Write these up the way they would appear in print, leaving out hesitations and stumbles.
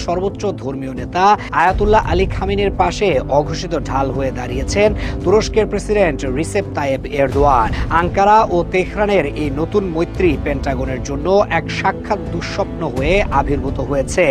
সর্বোচ্চ ধর্মীয় নেতা আয়াতুল্লাহ আলী খামেনির পাশে অঘোষিত ঢাল হয়ে দাঁড়িয়েছেন তুরস্কের president Recep Tayyip Erdogan. Ankara ও তেহরানের এই নতুন মৈত্রী পেন্টাগনের জন্য এক সাক্ষাৎ দুঃস্বপ্ন হয়ে আবির্ভূত হয়েছে।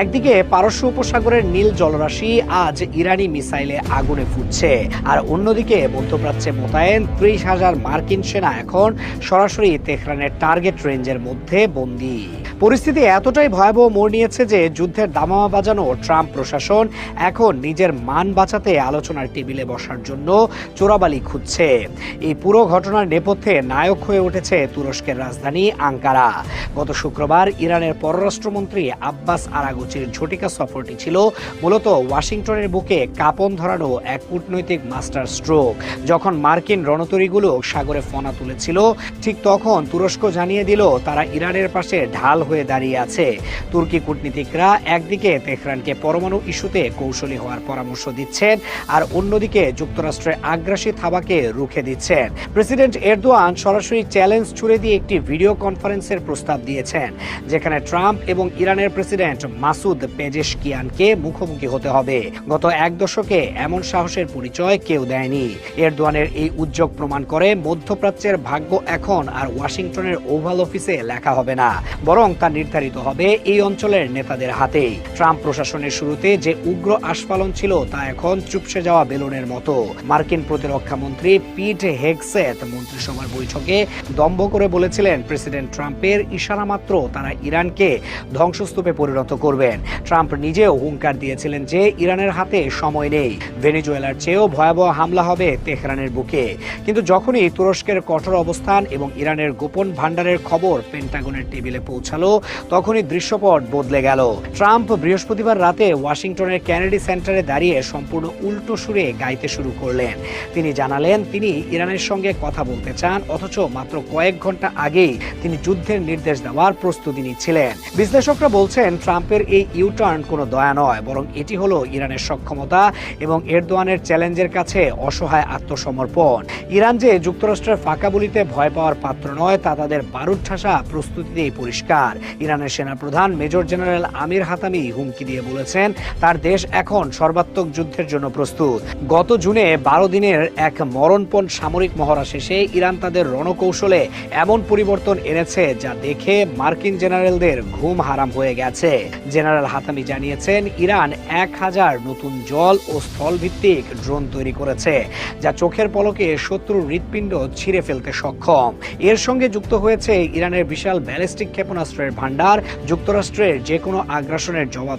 একদিকে পারস্য উপসাগরের নীল জলরাশি আজ ইরানি মিসাইলে আগুনে ফুটছে, আর অন্যদিকে মধ্যপ্রাচ্যে মোতায়েন 30,000 মার্কিন সেনা এখন সরাসরি তেহরানের টার্গেট রেঞ্জের মধ্যে বন্দী। পরিস্থিতি এতটাই ভয়াবহ মোড় নিয়েছে যে যুদ্ধের দামামা বাজানো ট্রাম্প প্রশাসন এখন নিজের মান বাঁচাতে আলোচনার টেবিলে বসার জন্য চোরাবালি খুঁজছে। এই পুরো ঘটনার নেপথ্যে নায়ক হয়ে উঠেছে তুরস্কের রাজধানী আঙ্কারা। গত শুক্রবার ইরানের পররাষ্ট্রমন্ত্রী আব্বাস আরাগচির ঝটিকা সফরটি ছিল মূলত ওয়াশিংটনের বুকে কাঁপন ধরানো এক কূটনৈতিক মাস্টার স্ট্রোক। যখন মার্কিন রণতরীগুলো সাগরে ফনা তুলেছিল, ঠিক তখন তুরস্ক জানিয়ে দিল তারা ইরানের পাশে ঢাল হয়ে দাঁড়িয়ে আছে। তুর্কি কূটনীতিকরা একদিকে তেহরানকে পরমাণু ইস্যুতে কৌশলী হওয়ার পরামর্শ দিচ্ছেন, আর অন্যদিকে যুক্তরাষ্ট্রের আগ্রাসী থাবাকে রুখে দিচ্ছেন। প্রেসিডেন্ট এরদোয়ান সরাসরি চ্যালেঞ্জ ছুড়ে দিয়ে একটি ভিডিও কনফারেন্সের প্রস্তাব দিয়েছেন, যেখানে ট্রাম্প এবং ইরানের প্রেসিডেন্ট মাসুদ পেজেশকিয়ানকে মুখোমুখি হতে হবে। গত এক দশকে এমন সাহসের পরিচয় কেউ দেয়নি। এরদোয়ানের এই উদ্যোগ প্রমাণ করে মধ্যপ্রাচ্যের ভাগ্য এখন আর ওয়াশিংটনের ওভাল অফিসে লেখা হবে না, বরং তা নির্ধারিত হবে এই অঞ্চলের নেতাদের হাতেই। ট্রাম্প প্রশাসনের শুরুতে যে উগ্র আস্ফালন ছিল তা এখন চুপসে যাওয়া বেলুনের মতো। মার্কিন প্রতিরক্ষা মন্ত্রী পিট হেগসেথ মন্ত্রিসভার বৈঠকে দম্ভ করে বলেছিলেন প্রেসিডেন্ট ট্রাম্পের ইশারা মাত্র তারা ইরানকে ধ্বংসস্তূপে পরিণত করবেন। ট্রাম্প নিজেও হুঙ্কার দিয়েছিলেন যে ইরানের হাতে সময় নেই, ভেনেজুয়েলার চেয়েও ভয়াবহ হামলা হবে তেহরানের বুকে। কিন্তু যখনই তুরস্কের কঠোর অবস্থান এবং ইরানের গোপন ভান্ডারের খবর পেন্টাগনের টেবিলে পৌঁছালো, তখনই দৃশ্যপট বদলে গেল। ট্রাম্প বৃহস্পতিবার রাতে ওয়াশিংটনের কেনেডি সেন্টারে দাঁড়িয়ে সম্পূর্ণ উল্টো সুরে গাইতে শুরু করলেন। তিনি জানালেন তিনি ইরানের সঙ্গে কথা বলতে চান, অথচ মাত্র কয়েক ঘন্টা আগেই তিনি যুদ্ধের নির্দেশ দেওয়ার প্রস্তুতি নিচ্ছিলেন। বিশ্লেষকরা বলছেন ট্রাম্পের এই ইউটার্ন কোনো দয়া নয়, বরং এটি হলো ইরানের সক্ষমতা এবং এরদোয়ানের চ্যালেঞ্জের কাছে অসহায় আত্মসমর্পণ। ইরান যে যুক্তরাষ্ট্রের ফাঁকা বলিতে ভয় পাওয়ার পাত্র নয় তা তাদের বারুদ ঠাসা প্রস্তুতিতেই পরিষ্কার। ইরানের সেনাপ্রধান মেজর জেনারেল আমির হাতামি হুমকি দিয়ে বলেছেন তার দেশ এখন সর্বাত্মক যুদ্ধের জন্য প্রস্তুত। গত জুনে 12 দিনের এক মরণপণ সামরিক মহড়া শেষে ইরান তাদের রণকৌশলে এমন পরিবর্তন এনেছে যা দেখে মার্কিন জেনারেলদের ঘুম হারাম হয়ে গেছে। জেনারেল হাতামি জানিয়েছেন ইরান 1000 নতুন জল ও স্থল ভিত্তিক ড্রোন তৈরি করেছে, যা চোখের পলকে শত্রুর হৃৎপিণ্ড ছিঁড়ে ফেলতে সক্ষম। এর সঙ্গে যুক্ত হয়েছে ইরানের বিশাল ব্যালিস্টিক ক্ষেপণাস্ত্রের ভান্ডার, যুক্তরাষ্ট্রের যে কোনো আগ্রাসনের জবাব